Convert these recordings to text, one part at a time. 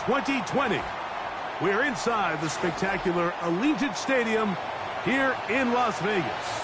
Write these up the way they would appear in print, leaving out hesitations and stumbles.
2020. We're inside the spectacular Allegiant Stadium here in Las Vegas.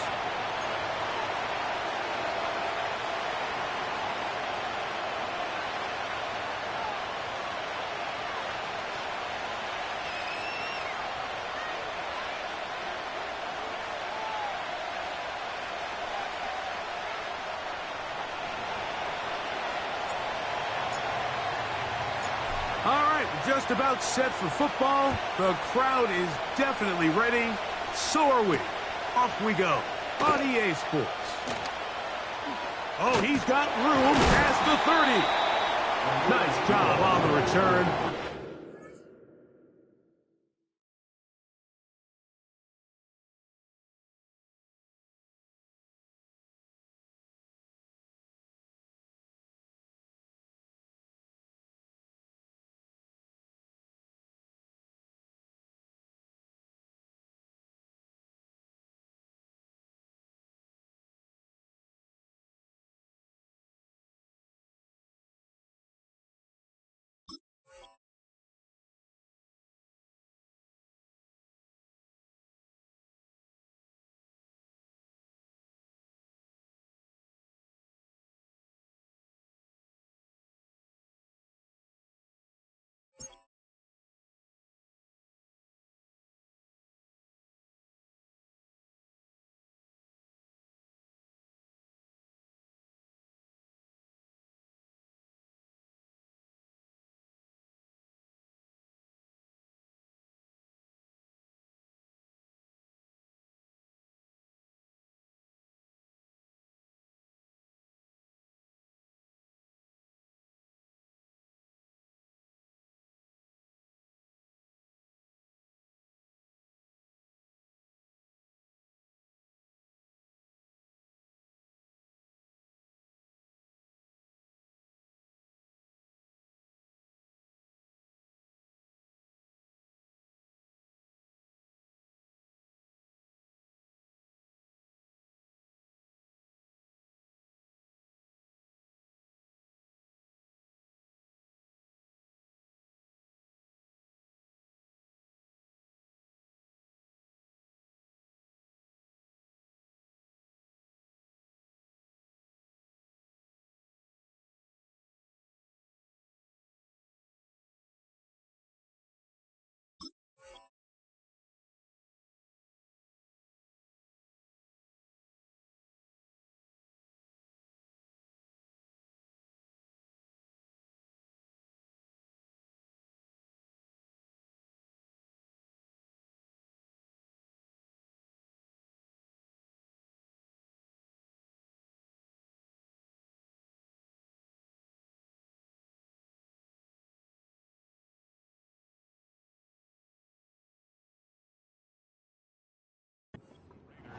Just about set for football. The crowd is definitely ready. So are we. Off we go on EA Sports. Oh, he's got room past the 30. Nice job on the return.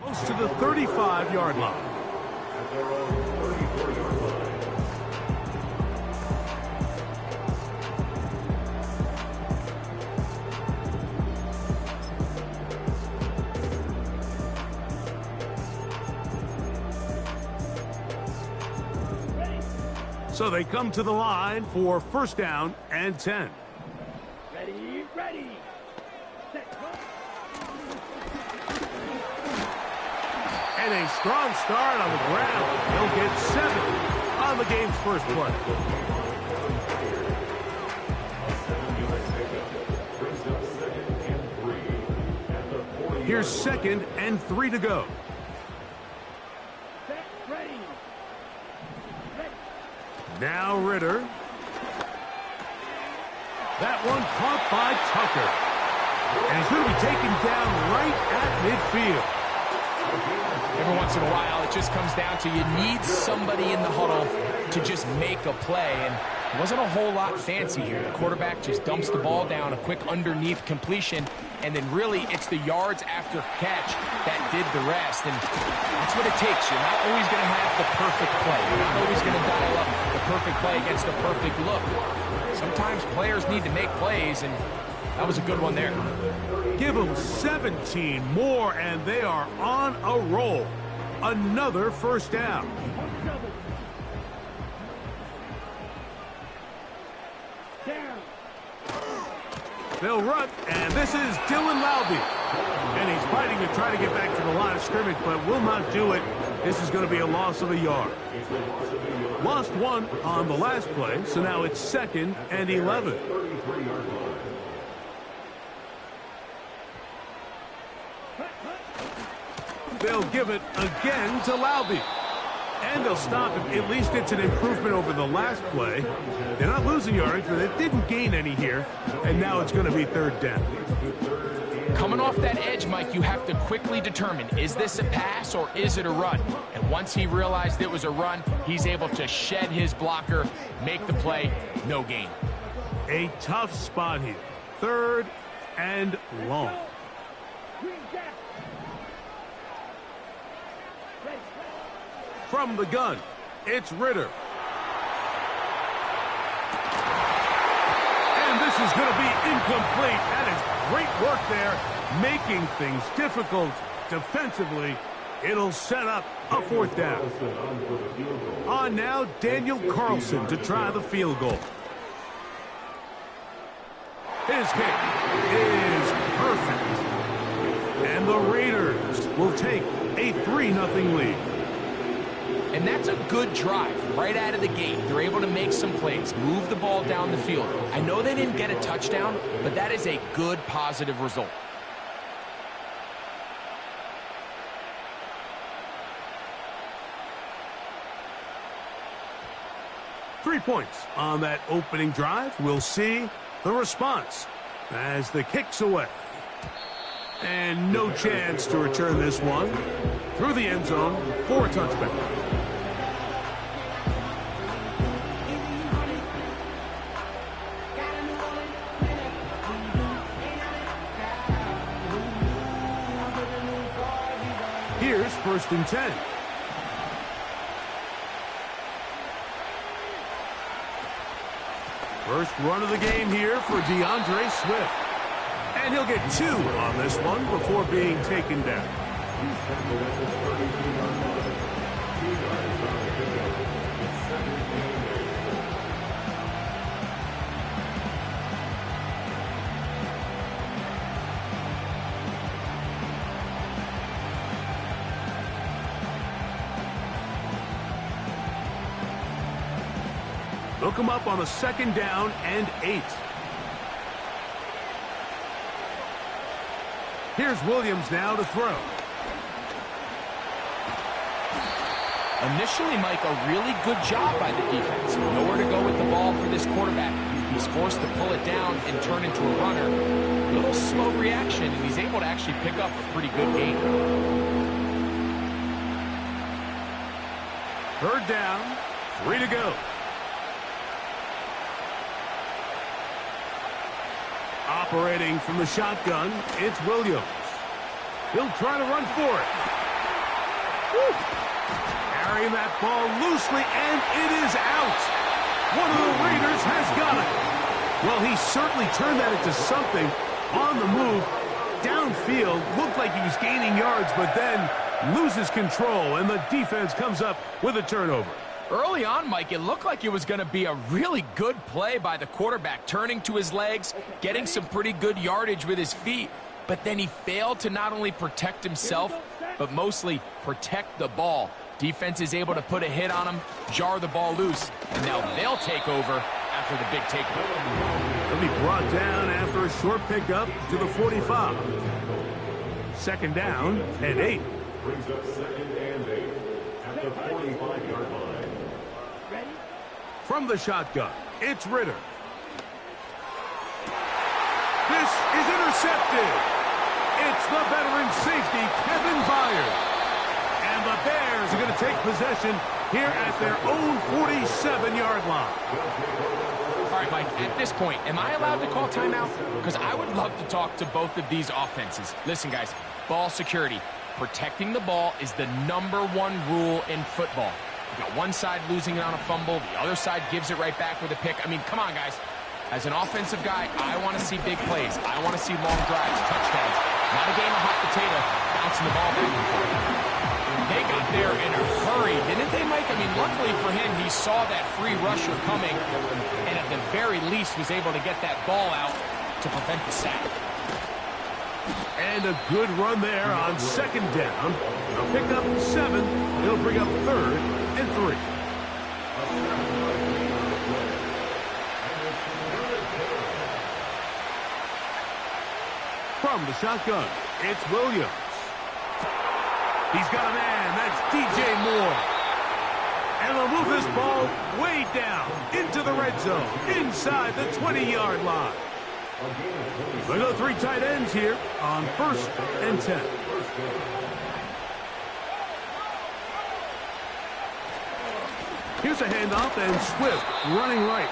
Close to the 35-yard line. So they come to the line for first down and 10. Ready, ready. Set, go. And a strong start on the ground. He'll get 7 on the game's first play. Here's 2nd and 3 to go. Set, ready. Now Ritter. That one caught by Tucker. And he's going to be taken down right at midfield. Every once in a while, it just comes down to you need somebody in the huddle to just make a play. And it wasn't a whole lot fancy here. The quarterback just dumps the ball down, a quick underneath completion, and then really it's the yards after catch that did the rest. And that's what it takes. You're not always going to have the perfect play. You're not always going to dial up the perfect play against the perfect look. Sometimes players need to make plays, and that was a good one there. Give them 17 more, and they are on a roll. Another first down. Down. They'll run, and this is Dylan Laube. And he's fighting to try to get back to the line of scrimmage, but will not do it. This is going to be a loss of a yard. Lost one on the last play, so now it's 2nd and 11. They'll give it again to Laube. And they'll stop him. At least it's an improvement over the last play. They're not losing yardage, but they didn't gain any here. And now it's going to be 3rd down. Coming off that edge, Mike, you have to quickly determine, is this a pass or is it a run? And once he realized it was a run, he's able to shed his blocker, make the play, no gain. A tough spot here. 3rd and long. From the gun, it's Ritter. And this is going to be incomplete. That is great work there, making things difficult defensively. It'll set up a 4th down. On now, Daniel Carlson to try the field goal. His kick is perfect. And the Raiders will take a 3-0 lead. And that's a good drive right out of the gate. They're able to make some plays, move the ball down the field. I know they didn't get a touchdown, but that is a good, positive result. Three points on that opening drive. We'll see the response as the kick's away. And no chance to return this one through the end zone for a touchback. Here's 1st and 10. First run of the game here for DeAndre Swift. And he'll get 2 on this one before being taken down. Look him up on a 2nd down and 8. Here's Williams now to throw. Initially, Mike, a really good job by the defense. Nowhere to go with the ball for this quarterback. He's forced to pull it down and turn into a runner. A little slow reaction, and he's able to actually pick up a pretty good gain. 3rd down, 3 to go. Operating from the shotgun, it's Williams. He'll try to run for it. Woo. Carrying that ball loosely, and it is out. One of the Raiders has got it. Well, he certainly turned that into something on the move. Downfield, looked like he was gaining yards, but then loses control, and the defense comes up with a turnover. Early on, Mike, it looked like it was going to be a really good play by the quarterback, turning to his legs, getting some pretty good yardage with his feet, but then he failed to not only protect himself, but mostly protect the ball. Defense is able to put a hit on him, jar the ball loose, and now they'll take over after the big takeaway. He'll be brought down after a short pickup to the 45. 2nd down and 8. Brings up 2nd and 8 at the 45-yard line. From the shotgun, it's Ritter. This is intercepted. It's the veteran safety, Kevin Byard. And the Bears are going to take possession here at their own 47-yard line. All right, Mike, at this point, am I allowed to call timeout? Because I would love to talk to both of these offenses. Listen, guys, ball security. Protecting the ball is the #1 rule in football. You got one side losing it on a fumble, the other side gives it right back with a pick. I mean, come on, guys. As an offensive guy, I want to see big plays. I want to see long drives, touchdowns. Not a game of hot potato, bouncing the ball back and forth. They got there in a hurry, didn't they, Mike? I mean, luckily for him, he saw that free rusher coming, and at the very least was able to get that ball out to prevent the sack. And a good run there on second down. They'll pick up 7. It'll bring up 3rd and 3. From the shotgun, it's Williams. He's got a man. That's DJ Moore. And they'll move this ball way down into the red zone, inside the 20-yard line. They go 3 tight ends here on 1st and 10. Here's a handoff, and Swift running right.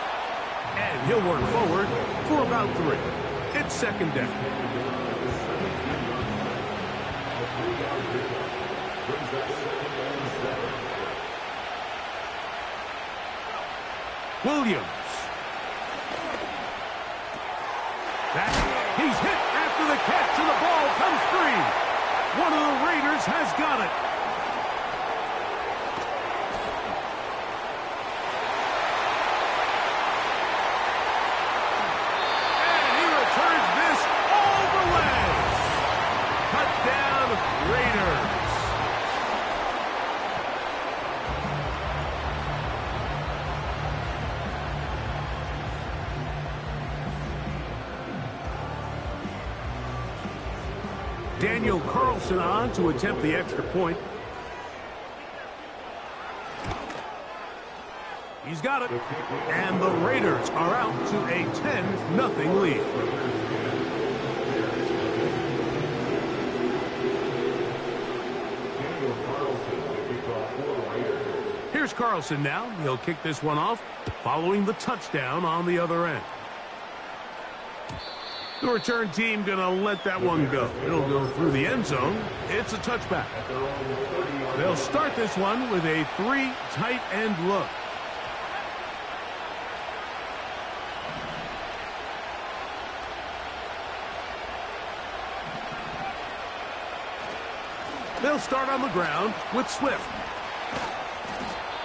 And he'll work forward for about 3. It's 2nd down. Williams. He's hit after the catch, and the ball comes free. One of the Raiders has got it. And he returns this all the way. Touchdown, Raiders. Daniel Carlson on to attempt the extra point. He's got it. And the Raiders are out to a 10-0 lead. Here's Carlson now. He'll kick this one off, following the touchdown on the other end. The return team going to let that one go. It'll go through the end zone. It's a touchback. They'll start this one with a 3 tight end look. They'll start on the ground with Swift.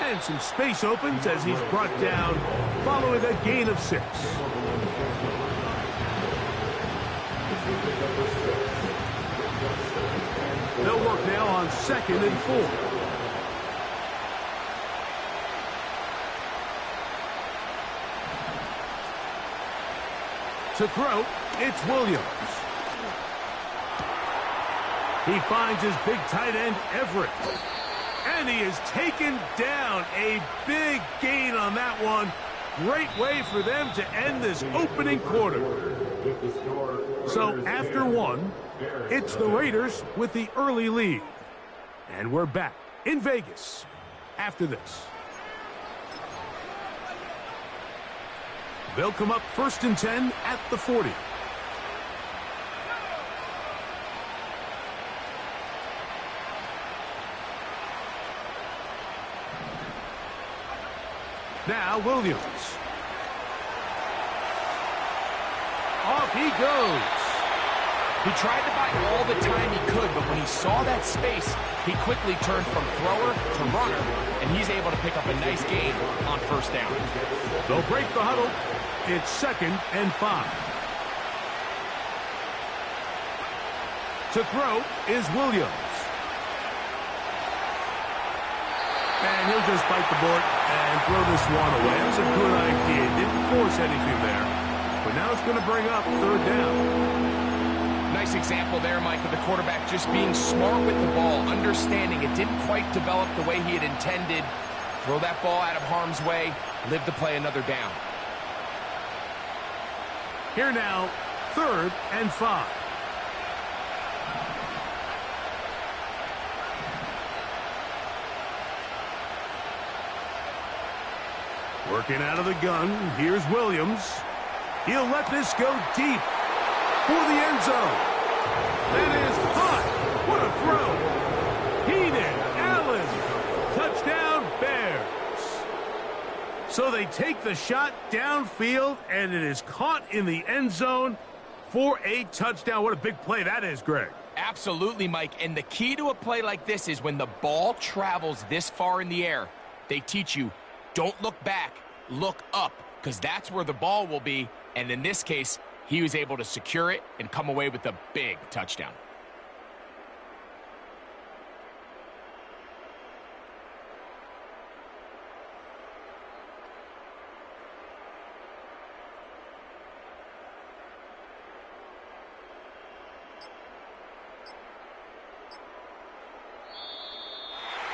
And some space opens as he's brought down following a gain of 6. They'll work now on 2nd and 4. To throw, it's Williams. He finds his big tight end, Everett. And he is taken down. A big gain on that one. Great way for them to end this opening quarter. So after 1, it's the Raiders with the early lead. And we're back in Vegas after this. They'll come up 1st and 10 at the 40. Now Williams. Off he goes. He tried to buy all the time he could, but when he saw that space, he quickly turned from thrower to runner, and he's able to pick up a nice gain on 1st down. They'll break the huddle. It's 2nd and 5. To throw is Williams. And he'll just bite the bullet and throw this one away. That was a good idea. Didn't force anything there. But now it's going to bring up 3rd down. Nice example there, Mike, of the quarterback just being smart with the ball, understanding it didn't quite develop the way he had intended. Throw that ball out of harm's way, live to play another down. Here now, 3rd and 5. Working out of the gun, here's Williams. He'll let this go deep for the end zone. That is hot. What a throw. Keenan Allen. Touchdown, Bears. So they take the shot downfield, and it is caught in the end zone for a touchdown. What a big play that is, Greg. Absolutely, Mike. And the key to a play like this is when the ball travels this far in the air, they teach you, don't look back, look up, because that's where the ball will be. And in this case, He was able to secure it and come away with a big touchdown.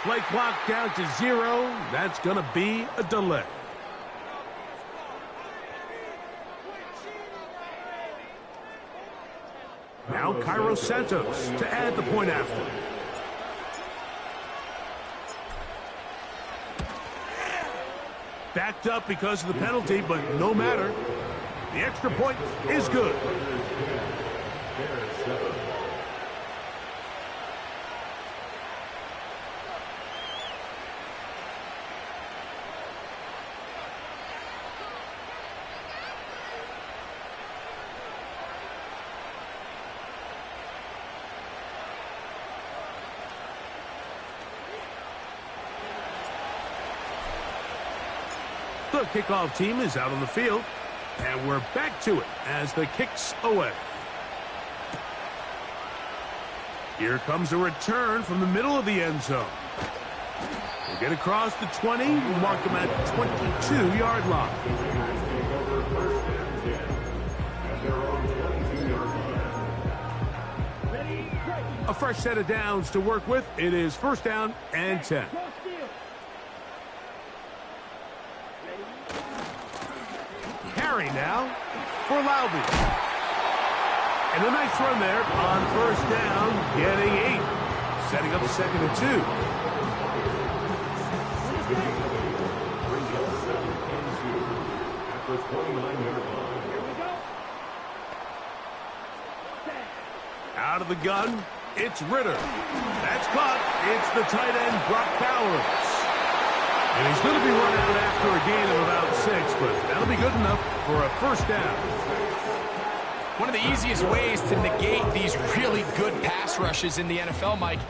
Play clock down to 0. That's going to be a delay. Now Cairo Santos to add the point after. Backed up because of the penalty, but no matter. The extra point is good. The kickoff team is out on the field, and we're back to it as the kick's away. Here comes a return from the middle of the end zone. We'll get across the 20, mark them at the 22-yard line. A fresh set of downs to work with. It is first down and 10. Carry now for Laube. And a nice run there on first down, getting 8. Setting up second and 2. Out of the gun, it's Ritter. That's caught. It's the tight end, Brock Bowers. And he's going to be run out after a gain of about 6, but that'll be good enough for a first down. One of the easiest ways to negate these really good pass rushes in the NFL, Mike,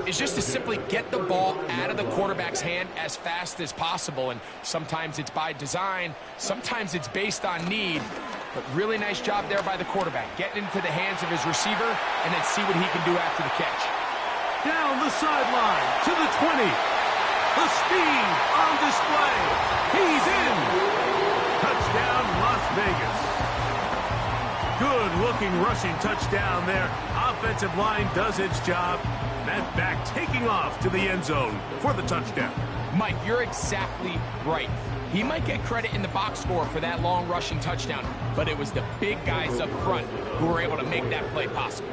is just to simply get the ball out of the quarterback's hand as fast as possible. And sometimes it's by design, sometimes it's based on need. But really nice job there by the quarterback, getting into the hands of his receiver and then see what he can do after the catch. Down the sideline to the 20. The speed on display. He's in. Touchdown, Las Vegas. Good-looking rushing touchdown there. Offensive line does its job. That back taking off to the end zone for the touchdown. Mike, you're exactly right. He might get credit in the box score for that long rushing touchdown, but it was the big guys up front who were able to make that play possible.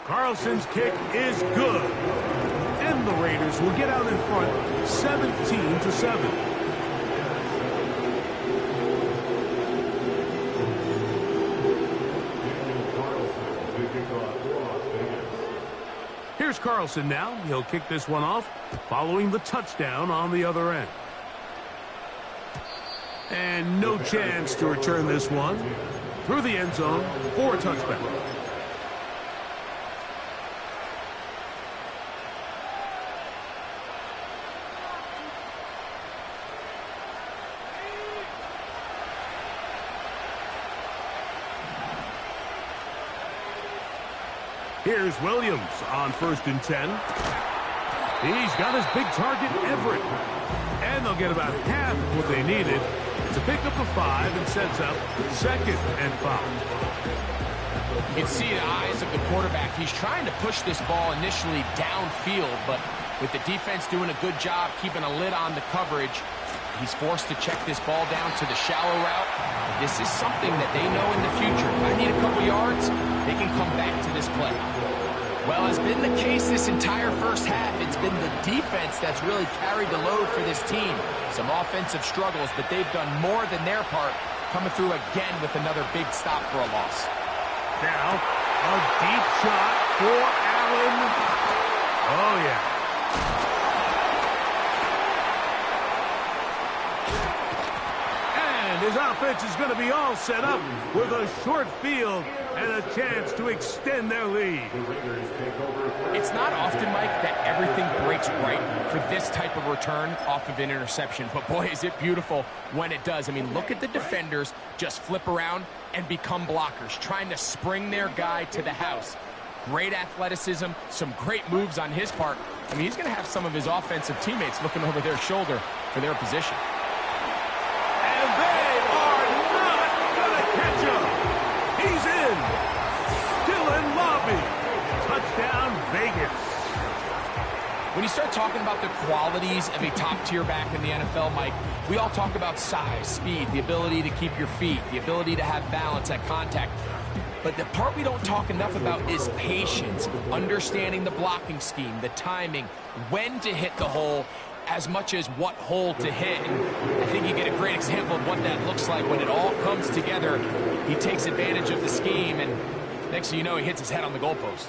Carlson's kick is good. And the Raiders will get out in front 17-7. Here's Carlson now. He'll kick this one off following the touchdown on the other end. And no chance to return this one through the end zone for a touchback. Here's Williams on 1st and 10. He's got his big target, Everett. And they'll get about half of what they needed to pick up a 5 and sets up 2nd and 5. You can see the eyes of the quarterback. He's trying to push this ball initially downfield, but with the defense doing a good job keeping a lid on the coverage, he's forced to check this ball down to the shallow route. This is something that they know in the future. If I need a couple yards, they can come back to this play. Well, as been the case this entire first half, it's been the defense that's really carried the load for this team. Some offensive struggles, but they've done more than their part, coming through again with another big stop for a loss. Now, a deep shot for Allen. Oh, yeah. his offense is going to be all set up with a short field and a chance to extend their lead. It's not often, Mike, that everything breaks right for this type of return off of an interception. But, boy, is it beautiful when it does. I mean, look at the defenders just flip around and become blockers, trying to spring their guy to the house. Great athleticism, some great moves on his part. I mean, he's going to have some of his offensive teammates looking over their shoulder for their position. And they are not going to catch him. He's in. Dylan Lobby. Touchdown, Vegas. When you start talking about the qualities of a top-tier back in the NFL, Mike, we all talk about size, speed, the ability to keep your feet, the ability to have balance at contact. But the part we don't talk enough about is patience, understanding the blocking scheme, the timing, when to hit the hole, as much as what hole to hit. And I think you get a great example of what that looks like when it all comes together. He takes advantage of the scheme, and next thing you know, he hits his head on the goalpost.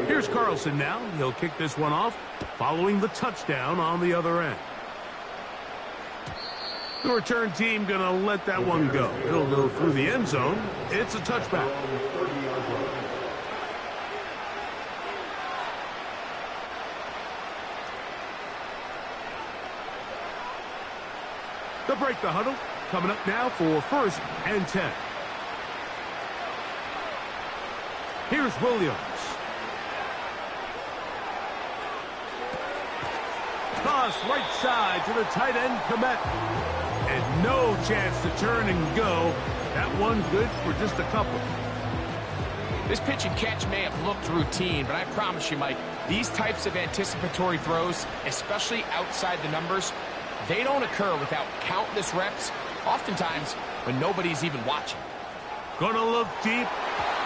Here's Carlson now. He'll kick this one off, following the touchdown on the other end. The return team going to let that one go. It'll go through the end zone. It's a touchback. They'll break the huddle. Coming up now for 1st and 10. Here's Williams. Toss right side to the tight end, Komet. And no chance to turn and go. That one good for just a couple. This pitch and catch may have looked routine, but I promise you, Mike, these types of anticipatory throws, especially outside the numbers, they don't occur without countless reps, oftentimes when nobody's even watching. Gonna look deep,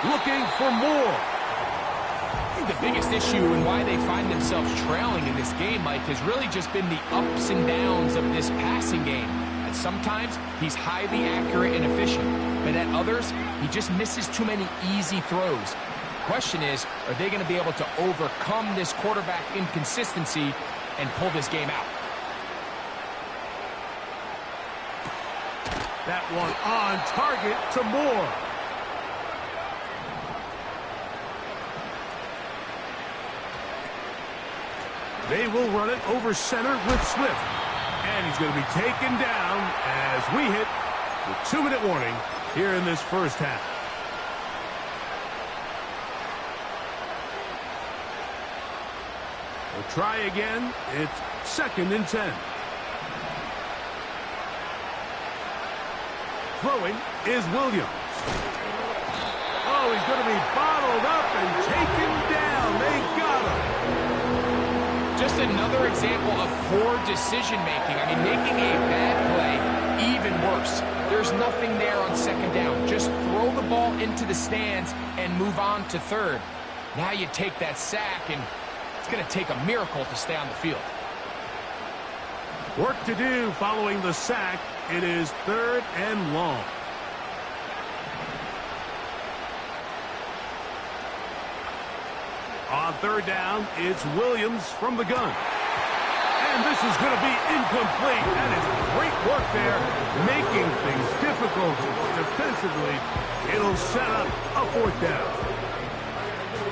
looking for more. I think the biggest issue and why they find themselves trailing in this game, Mike, has really just been the ups and downs of this passing game. And sometimes he's highly accurate and efficient, but at others, he just misses too many easy throws. The question is, are they going to be able to overcome this quarterback inconsistency and pull this game out? That one on target to Moore. They will run it over center with Swift. And he's going to be taken down as we hit the 2-minute warning here in this first half. We'll try again. It's 2nd and 10. Throwing is Williams. Oh, he's going to be bottled up and taken down. They got him. Just another example of poor decision-making. I mean, making a bad play even worse. There's nothing there on 2nd down. Just throw the ball into the stands and move on to 3rd. Now you take that sack, and it's going to take a miracle to stay on the field. Work to do following the sack. It is 3rd and long. On 3rd down, it's Williams from the gun. And this is going to be incomplete. That is great work there, making things difficult defensively. It'll set up a 4th down.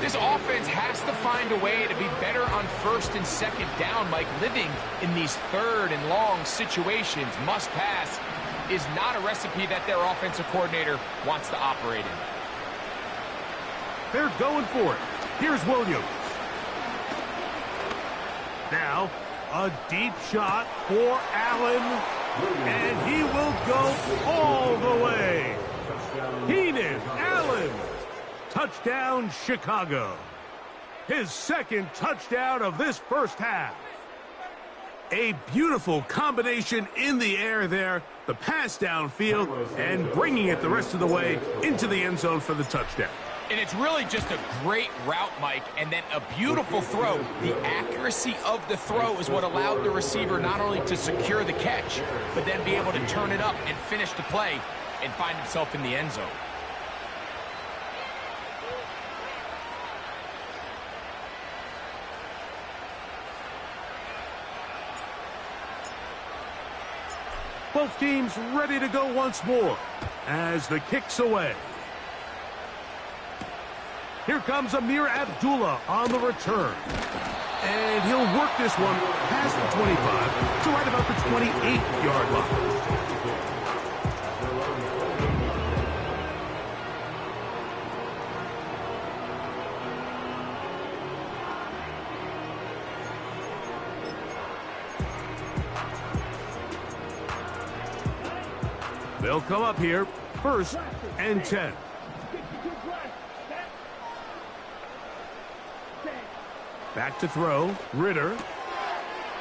This offense has to find a way to be better on 1st and 2nd down, Mike. Living in these 3rd and long situations, must pass, is not a recipe that their offensive coordinator wants to operate in. They're going for it. Here's Williams. Now, a deep shot for Allen, and he will go all the way. Keenan Allen. Touchdown, Chicago. His 2nd touchdown of this first half. A beautiful combination in the air there. The pass downfield and bringing it the rest of the way into the end zone for the touchdown. And it's really just a great route, Mike, and then a beautiful throw. The accuracy of the throw is what allowed the receiver not only to secure the catch, but then be able to turn it up and finish the play and find himself in the end zone. Both teams ready to go once more as the kick's away. Here comes Amir Abdullah on the return. And he'll work this one past the 25 to right about the 28-yard line. They'll come up here, 1st and 10. Back to throw, Ritter.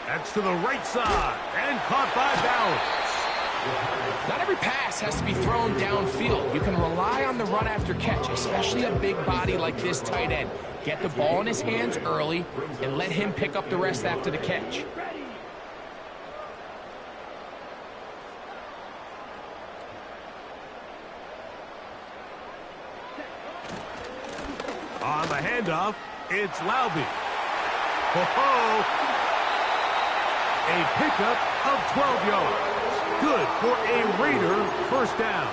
That's to the right side, and caught by balance. Not every pass has to be thrown downfield. You can rely on the run after catch, especially a big body like this tight end. Get the ball in his hands early and let him pick up the rest after the catch. On the handoff, it's Laube. Ho-ho! A pickup of 12 yards. Good for a Raider first down.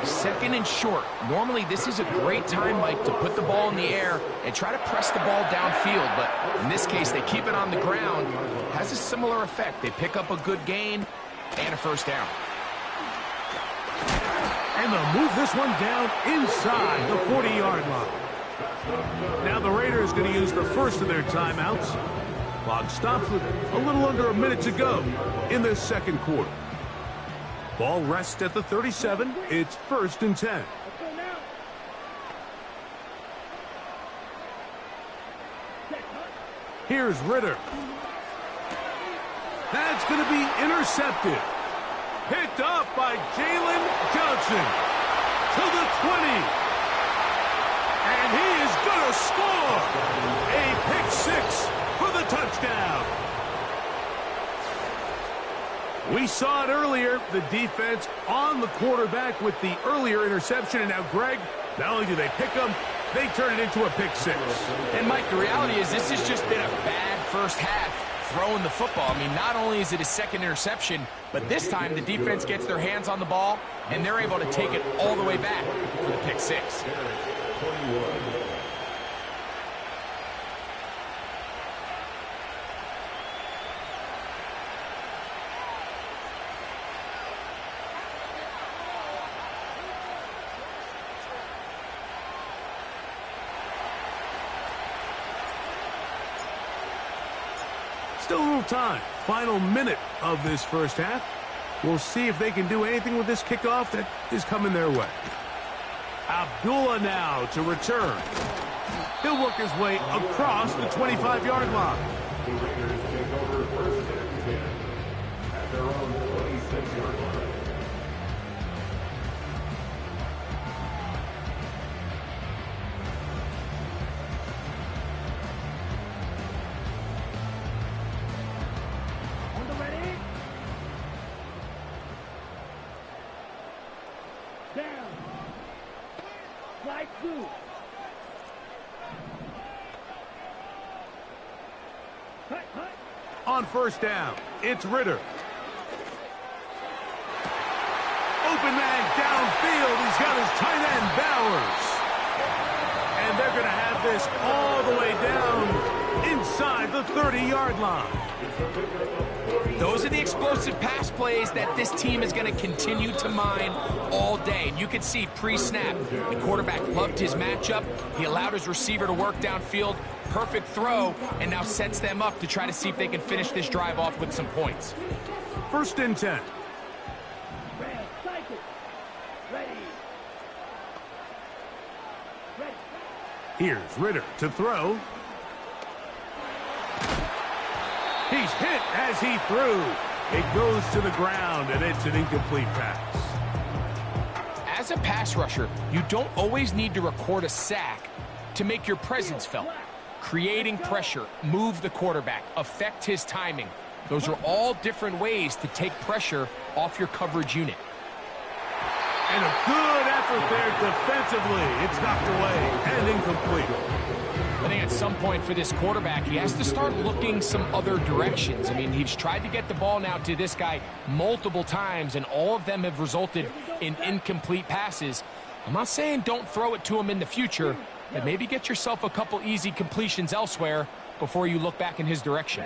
2nd and short. Normally, this is a great time, Mike, to put the ball in the air and try to press the ball downfield. But in this case, they keep it on the ground. Has a similar effect. They pick up a good gain and a first down. And they'll move this one down inside the 40-yard line. Now the Raiders going to use the first of their timeouts. Clock stops with a little under a minute to go in the second quarter. Ball rests at the 37. It's 1st and 10. Here's Ritter. That's going to be intercepted. Picked off by Jalen Johnson to the 20. And he is going to score. A pick 6 for the touchdown. We saw it earlier, the defense on the quarterback with the earlier interception. And now, Greg, not only do they pick them, they turn it into a pick 6. And, Mike, the reality is this has just been a bad first half throwing the football. I mean, not only is it a 2nd interception, but this time the defense gets their hands on the ball, and they're able to take it all the way back for the pick 6. Still a little time. Final minute of this first half. We'll see if they can do anything with this kickoff that is coming their way. Abdullah now to return. He'll work his way across the 25-yard line. The Raiders take over 1st and 10 at their own 26-yard line. On 1st down, it's Ritter. Open man downfield. He's got his tight end, Bowers. And they're going to have this all the way down inside the 30-yard line. Those are the explosive pass plays that this team is going to continue to mine all day. And you can see pre-snap, the quarterback loved his matchup. He allowed his receiver to work downfield. Perfect throw, and now sets them up to try to see if they can finish this drive off with some points. 1st and 10. Here's Ritter to throw. He's hit as he threw. It goes to the ground, and it's an incomplete pass. As a pass rusher, you don't always need to record a sack to make your presence felt. Creating pressure, move the quarterback, affect his timing. Those are all different ways to take pressure off your coverage unit. And a good effort there defensively. It's knocked away and incomplete. I think at some point for this quarterback, he has to start looking some other directions. I mean, he's tried to get the ball now to this guy multiple times, and all of them have resulted in incomplete passes. I'm not saying don't throw it to him in the future, but maybe get yourself a couple easy completions elsewhere before you look back in his direction.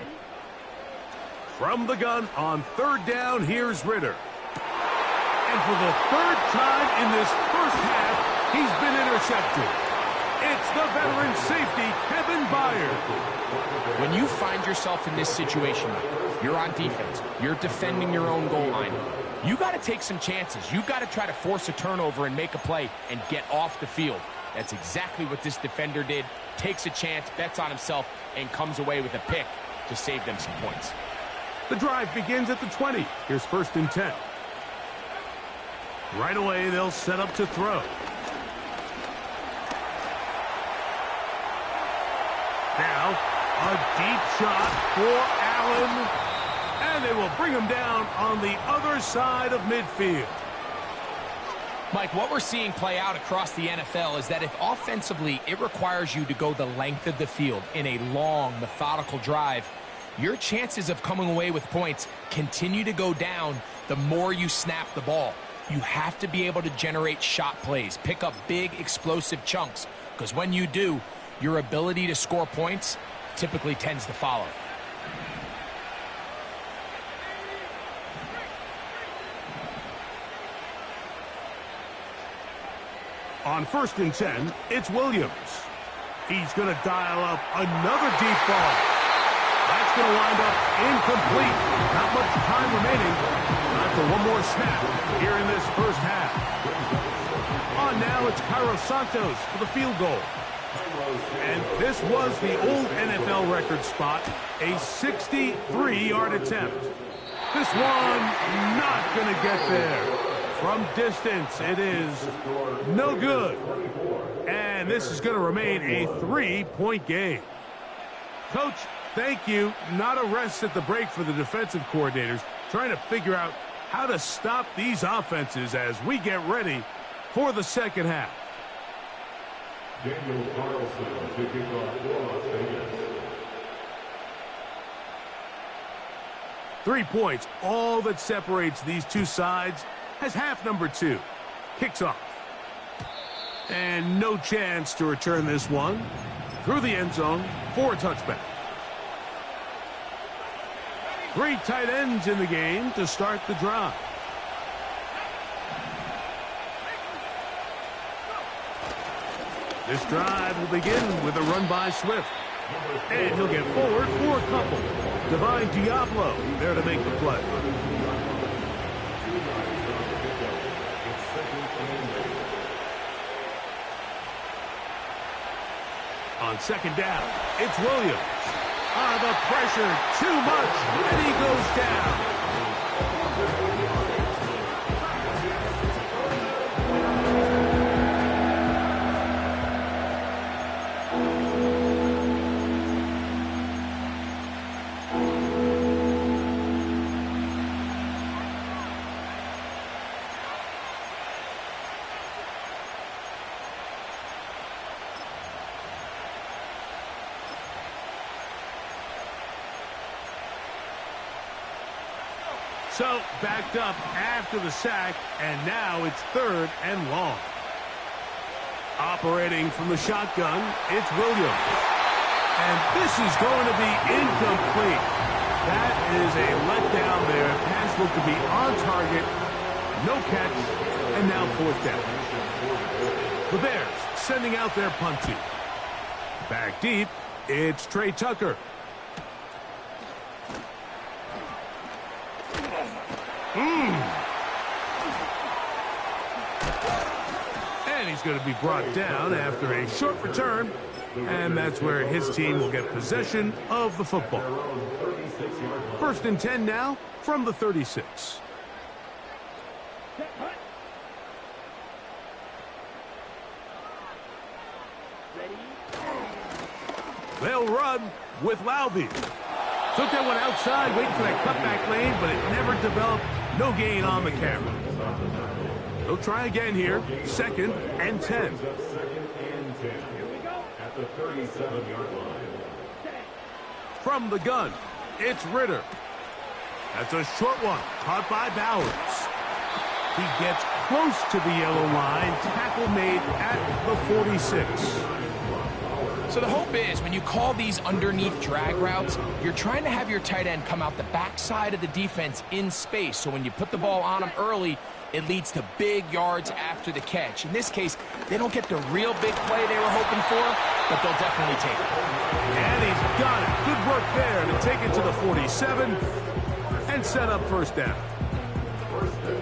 From the gun on third down, here's Ritter. And for the third time in this first half, he's been intercepted. It's the veteran safety, Kevin Byard. When you find yourself in this situation, you're on defense, you're defending your own goal line, you got to take some chances. You got to try to force a turnover and make a play and get off the field. That's exactly what this defender did. Takes a chance, bets on himself, and comes away with a pick to save them some points. The drive begins at the 20. Here's 1st and 10. Right away, they'll set up to throw. Now, a deep shot for Allen. And they will bring him down on the other side of midfield. Mike, what we're seeing play out across the NFL is that if offensively it requires you to go the length of the field in a long, methodical drive, your chances of coming away with points continue to go down the more you snap the ball. You have to be able to generate shot plays, pick up big, explosive chunks, because when you do, your ability to score points typically tends to follow. On 1st and 10, it's Williams. He's going to dial up another deep ball. That's going to wind up incomplete. Not much time remaining. Time for one more snap here in this first half. On now, it's Cairo Santos for the field goal. And this was the old NFL record spot, a 63-yard attempt. This one not going to get there. From distance, it is no good. And this is going to remain a 3-point game. Coach, thank you. Not a rest at the break for the defensive coordinators, trying to figure out how to stop these offenses as we get ready for the second half. Daniel Carlson to kick off for Las Vegas. 3 points, all that separates these two sides, as half number 2 kicks off. And no chance to return this one through the end zone for a touchback. 3 tight ends in the game to start the drive. This drive will begin with a run by Swift. And he'll get forward for a couple. Divine Diablo there to make the play. On 2nd down, it's Williams. The pressure, too much, and he goes down. So, backed up after the sack, and now it's 3rd and long. Operating from the shotgun, it's Williams. And this is going to be incomplete. That is a letdown there. Pass looked to be on target. No catch, and now 4th down. The Bears sending out their punt team. Back deep, it's Trey Tucker. And he's going to be brought down after a short return. And that's where his team will get possession of the football. 1st and 10 now from the 36. They'll run with Laube. Took that one outside, waiting for that cutback lane, but it never developed. No gain on the carry. They'll try again here. 2nd and 10. at the 37-yard line. From the gun, it's Ritter. That's a short one, caught by Bowers. He gets close to the yellow line. Tackle made at the 46. So the hope is when you call these underneath drag routes, you're trying to have your tight end come out the backside of the defense in space. So when you put the ball on him early, it leads to big yards after the catch. In this case, they don't get the real big play they were hoping for, but they'll definitely take it. And he's got it. Good work there to take it to the 47 and set up first down.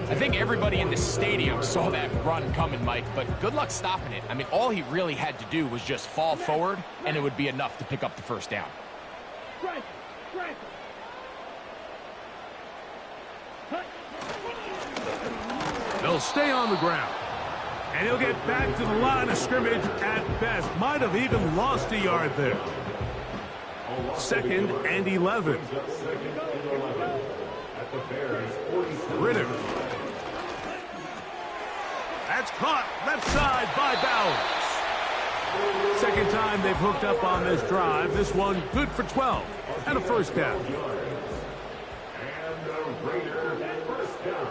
I think everybody in the stadium saw that run coming, Mike, but good luck stopping it. I mean, all he really had to do was just fall forward, and it would be enough to pick up the first down. They'll stay on the ground. And he'll get back to the line of scrimmage at best. Might have even lost a yard there. 2nd and 11. Ritter. That's caught left side by Bowers. Second time they've hooked up on this drive. This one good for 12 and a first down. And the Raiders first down.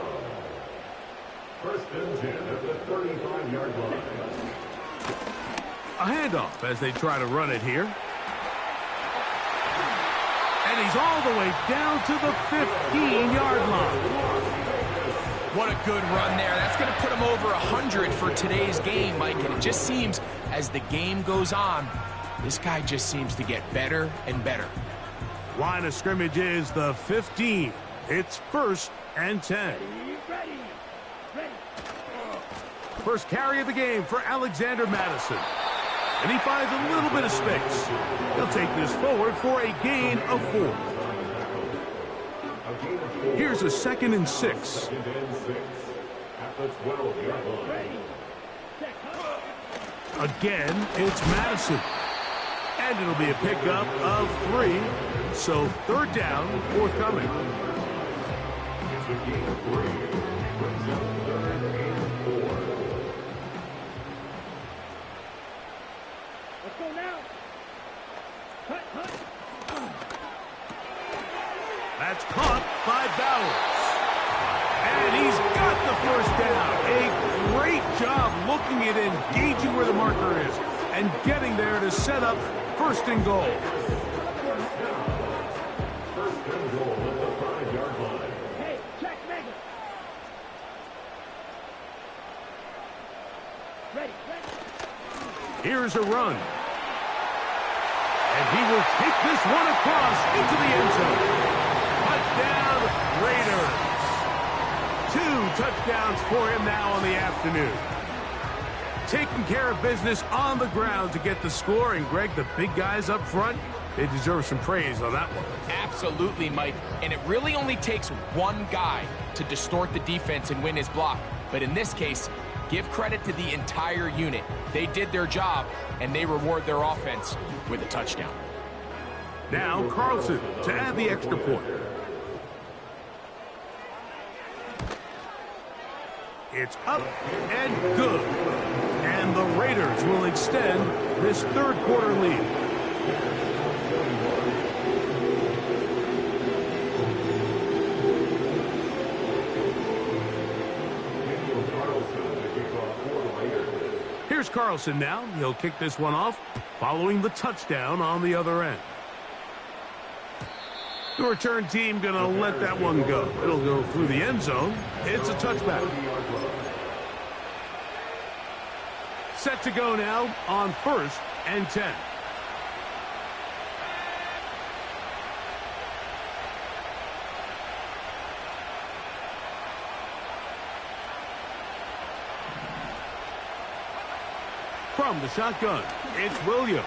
First and 10 at the 35-yard line. A handoff as they try to run it here. And he's all the way down to the 15-yard line. What a good run there. That's going to put him over 100 for today's game, Mike. And it just seems as the game goes on, this guy just seems to get better and better. Line of scrimmage is the 15. It's 1st and 10. First carry of the game for Alexander Madison. And he finds a little bit of space. He'll take this forward for a gain of 4. Here's a 2nd and 6. Again, it's Madison. And it'll be a pickup of 3. So 3rd down, forthcoming. Let's go now. Cut. That's caught by Bowers. And he's got the first down. A great job looking at engaging where the marker is and getting there to set up 1st and goal. First and goal at the 5-yard line. Hey, check Mega. Ready. Here's a run. And he will take this one across into the end zone. Touchdown, Raiders. 2 touchdowns for him now on the afternoon. Taking care of business on the ground to get the score. And, Greg, the big guys up front, they deserve some praise on that one. Absolutely, Mike. And it really only takes one guy to distort the defense and win his block. But in this case, give credit to the entire unit. They did their job, and they reward their offense with a touchdown. Now Carlson to add the extra point. It's up and good. And the Raiders will extend this 3rd quarter lead. Here's Carlson now. He'll kick this one off following the touchdown on the other end. The return team going to let that one go. It'll go through the end zone. It's a touchback. Set to go now on 1st and 10. From the shotgun, it's Williams.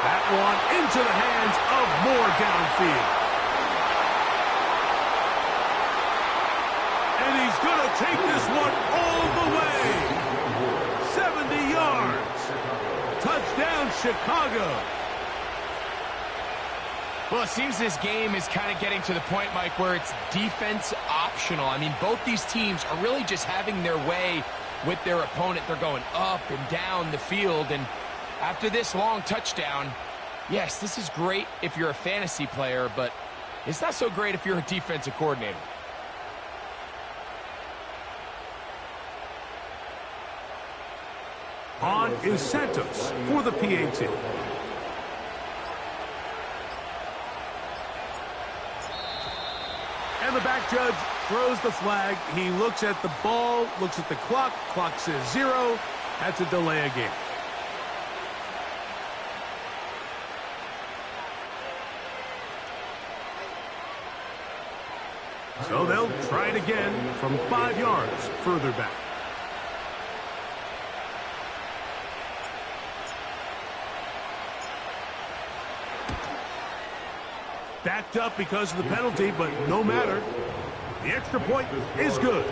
That one into the hands of Moore downfield. And he's going to take this one all the way. 70 yards. Touchdown, Chicago. Well, it seems this game is kind of getting to the point, Mike, where it's defense optional. I mean, both these teams are really just having their way with their opponent. They're going up and down the field, and After this long touchdown, yes, this is great if you're a fantasy player, but it's not so great if you're a defensive coordinator. On is Santos for the PAT. And the back judge throws the flag. He looks at the ball, looks at the clock. Clock says 0. That's a delay of game. So they'll try it again from 5 yards further back. Backed up because of the penalty, but no matter. The extra point is good.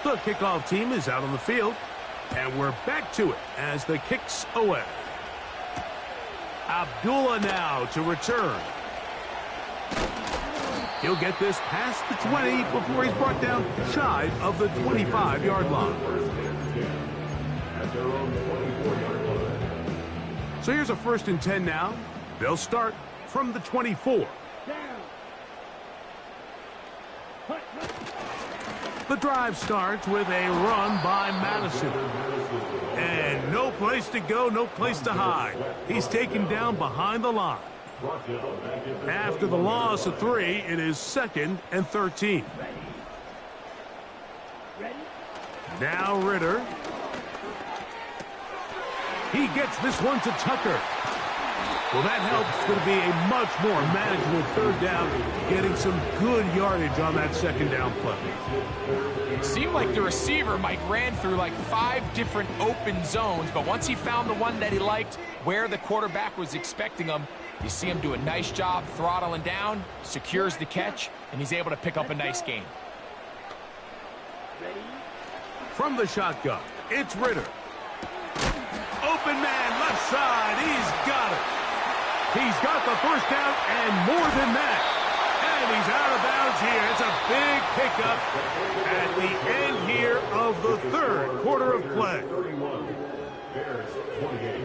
The kickoff team is out on the field. And we're back to it as the kick's away. Abdullah now to return. He'll get this past the 20 before he's brought down shy of the 25-yard line. So here's a 1st and 10 now. They'll start from the 24. The drive starts with a run by Madison. And no place to go, no place to hide. He's taken down behind the line. After the loss of 3, it is 2nd and 13. Now Ritter. He gets this one to Tucker. Well, that helps. It's going to be a much more manageable 3rd down, getting some good yardage on that 2nd down play. It seemed like the receiver, Mike, ran through like 5 different open zones, but once he found the one that he liked, where the quarterback was expecting him, you see him do a nice job throttling down, secures the catch, and he's able to pick up a nice gain. From the shotgun, it's Ritter. Open man, left side, he's got it. He's got the 1st down and more than that. And he's out of bounds here. It's a big pickup at the end here of the 3rd quarter of play. Bears 28.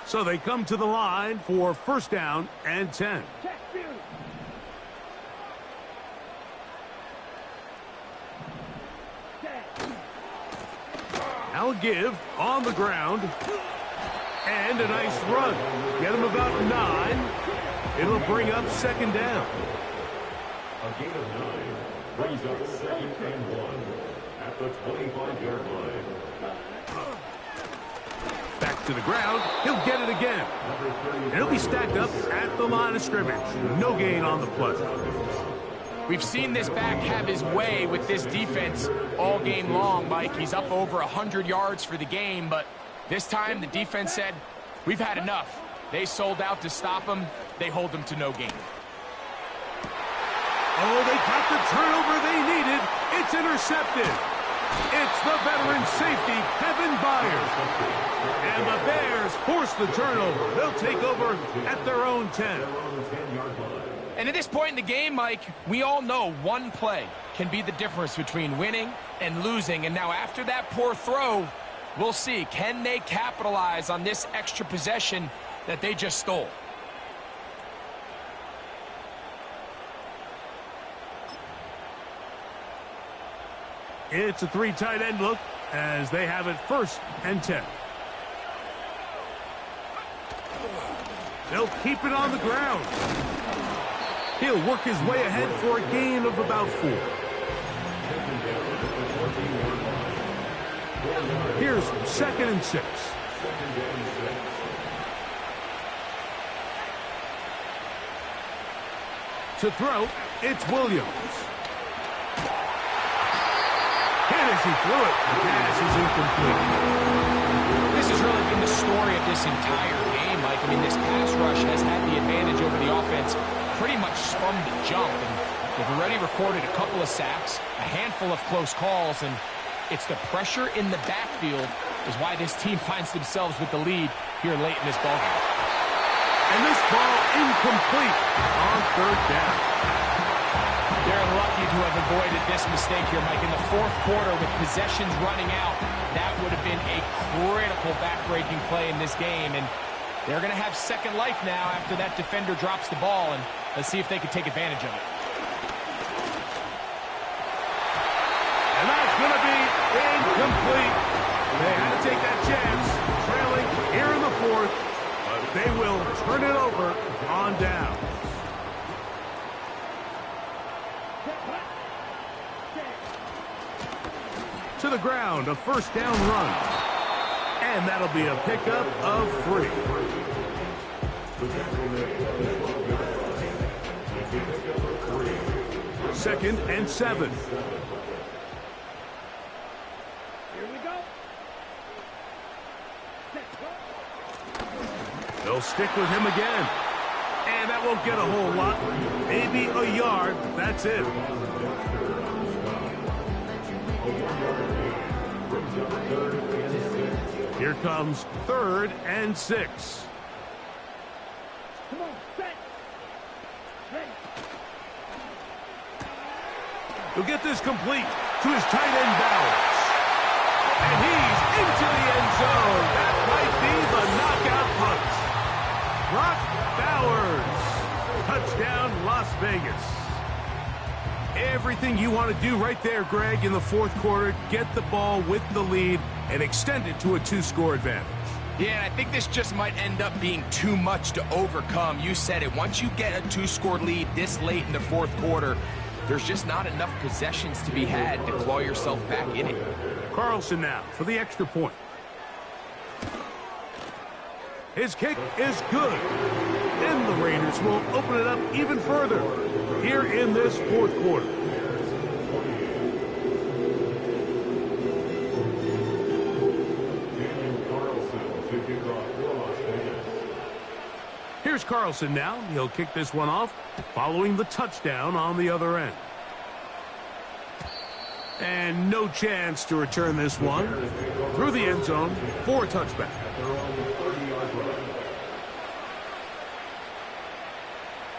So they come to the line for 1st down and 10. Now a give on the ground. And a nice run. Get him about 9. It'll bring up 2nd down. A gain of 9 brings up 2nd and 1 at the 25-yard line. Back to the ground. He'll get it again. And he'll be stacked up at the line of scrimmage. No gain on the play. We've seen this back have his way with this defense all game long, Mike. He's up over 100 yards for the game, but this time the defense said, we've had enough. They sold out to stop him. They hold him to no gain. Oh, they got the turnover they needed. It's intercepted. It's the veteran safety, Kevin Byers. And the Bears force the turnover. They'll take over at their own 10. And at this point in the game, Mike, we all know one play can be the difference between winning and losing. And now after that poor throw, we'll see. Can they capitalize on this extra possession that they just stole? It's a 3 tight end look as they have it 1st and 10. They'll keep it on the ground. He'll work his way ahead for a gain of about 4. Here's 2nd and 6. To throw, it's Williams. Hit as he threw it. The pass is incomplete. This this has really been the story of this entire game, Mike. I mean, this pass rush has had the advantage over the offense pretty much from the jump. And they've already recorded a couple of sacks, a handful of close calls, and it's the pressure in the backfield is why this team finds themselves with the lead here late in this ballgame. And this ball incomplete on third down. They're lucky to have avoided this mistake here, Mike. In the fourth quarter, with possessions running out, that would have been a critical back-breaking play in this game. And they're going to have second life now after that defender drops the ball. And let's see if they can take advantage of it. And that's going to be incomplete. They had to take that chance, trailing here in the fourth. But they will turn it over on down. To the ground, a first down run. And that'll be a pickup of 3. Second and 7. Here we go. They'll stick with him again. And that won't get a whole lot. Maybe a yard. That's it. Here comes 3rd and 6. Come on, set. Ready. He'll get this complete to his tight end Bowers. And he's into the end zone. That might be the knockout punch. Brock Bowers. Touchdown, Las Vegas. Everything you want to do right there, Greg, in the fourth quarter. Get the ball with the lead and extend it to a 2-score advantage. Yeah, and I think this just might end up being too much to overcome. You said it. Once you get a 2-score lead this late in the fourth quarter, there's just not enough possessions to be had to claw yourself back in it. Carlson now for the extra point. His kick is good. And the Raiders will open it up even further here in this fourth quarter. Here's Carlson now. He'll kick this one off following the touchdown on the other end. And no chance to return this one through the end zone for a touchback.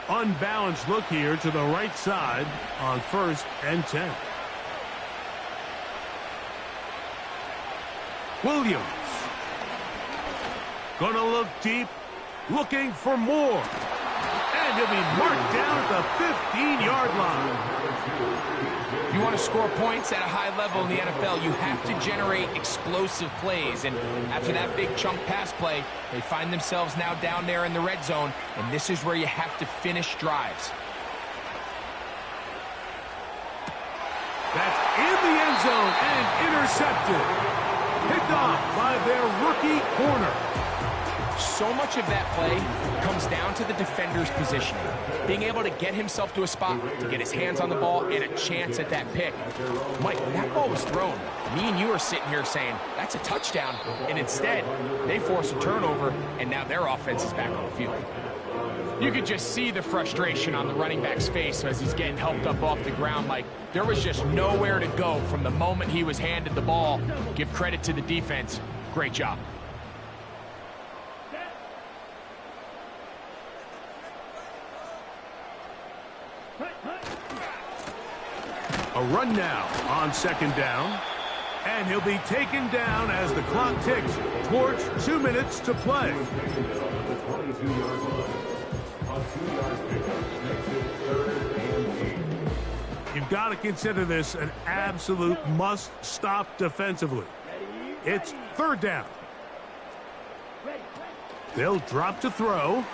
Unbalanced look here to the right side on 1st and 10. Williams. Gonna look deep, looking for more. And he'll be marked down at the 15-yard line. If you want to score points at a high level in the NFL, you have to generate explosive plays. And after that big chunk pass play, they find themselves now down there in the red zone. And this is where you have to finish drives. That's in the end zone and intercepted. Picked off by their rookie corner. So much of that play comes down to the defender's positioning. Being able to get himself to a spot, to get his hands on the ball, and a chance at that pick. Mike, when that ball was thrown, me and you are sitting here saying, that's a touchdown. And instead, they force a turnover, and now their offense is back on the field. You could just see the frustration on the running back's face as he's getting helped up off the ground. Like, there was just nowhere to go from the moment he was handed the ball. Give credit to the defense. Great job. A run now on 2nd down. And he'll be taken down as the clock ticks towards 2 minutes to play. You've got to consider this an absolute must-stop defensively. It's 3rd down. They'll drop to throw.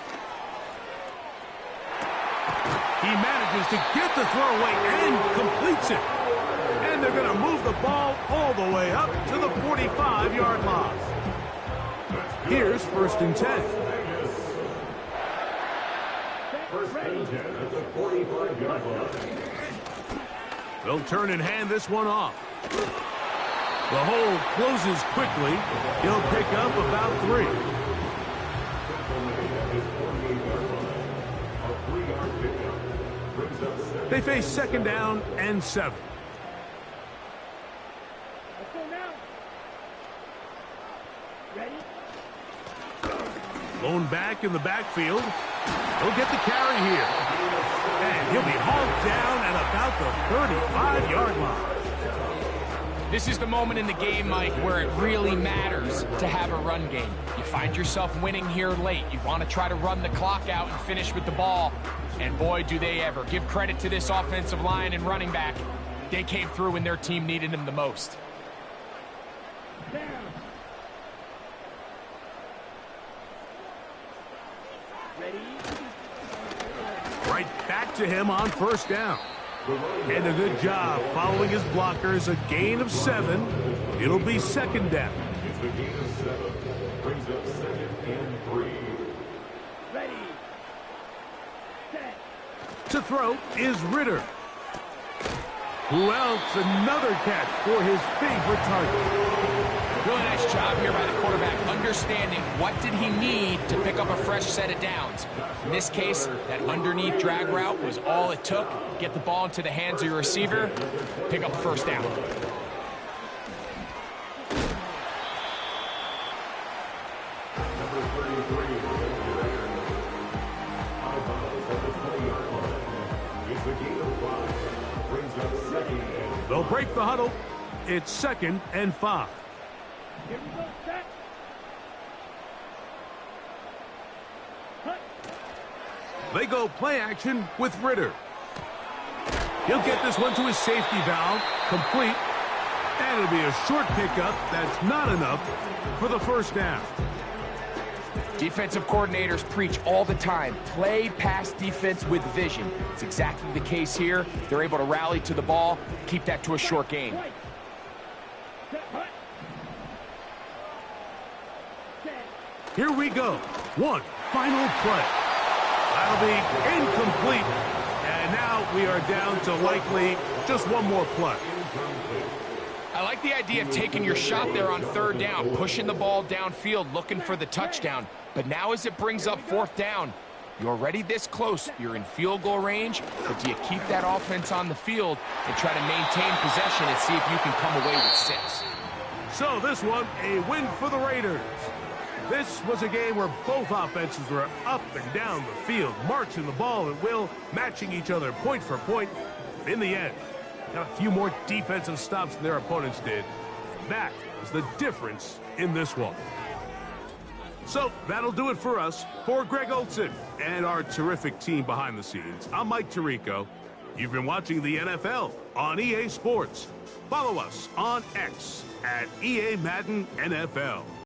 He manages to get the throw away and completes it. And they're going to move the ball all the way up to the 45-yard line. Here's 1st and 10. First and 10 at the 45-yard line. They'll turn and hand this one off. The hole closes quickly. He'll pick up about 3. They face second down and 7. Let's go now. Ready? Blown back in the backfield. He'll get the carry here. And he'll be hauled down at about the 35-yard line. This is the moment in the game, Mike, where it really matters to have a run game. You find yourself winning here late. You want to try to run the clock out and finish with the ball. And boy, do they ever. Give credit to this offensive line and running back. They came through when their team needed them the most. Down. Ready? Right back to him on first down. And a good job following his blockers. A gain of 7. It'll be second down. It's the gain of 7. Brings up 2nd and 3. Ready? Set. To throw is Ritter. Who else? Another catch for his favorite target. Really nice job here by the quarterback, understanding what did he need to pick up a fresh set of downs. In this case, that underneath drag route was all it took. Get the ball into the hands of your receiver, pick up the first down. Number 33. Out of bounds at the 20-yard line. It's the gain of 5. Brings up 2nd and They'll break the huddle. It's 2nd and 5. Here we go. Set. Cut. They go play action with Ritter. He'll get this one to his safety valve, complete, and it'll be a short pickup that's not enough for the first down. Defensive coordinators preach all the time, play pass defense with vision. It's exactly the case here. They're able to rally to the ball, keep that to a short gain. Right. Set. Cut. Set. Here we go. One final play. That'll be incomplete. And now we are down to likely just one more play. I like the idea of taking your shot there on third down, pushing the ball downfield, looking for the touchdown. But now as it brings up fourth down, you're already this close. You're in field goal range, but do you keep that offense on the field and try to maintain possession and see if you can come away with 6? So this one, a win for the Raiders. This was a game where both offenses were up and down the field, marching the ball at will, matching each other point for point. In the end, got a few more defensive stops than their opponents did. That is the difference in this one. So that'll do it for us. For Greg Olson and our terrific team behind the scenes, I'm Mike Tirico. You've been watching the NFL on EA Sports. Follow us on X at EA Madden NFL.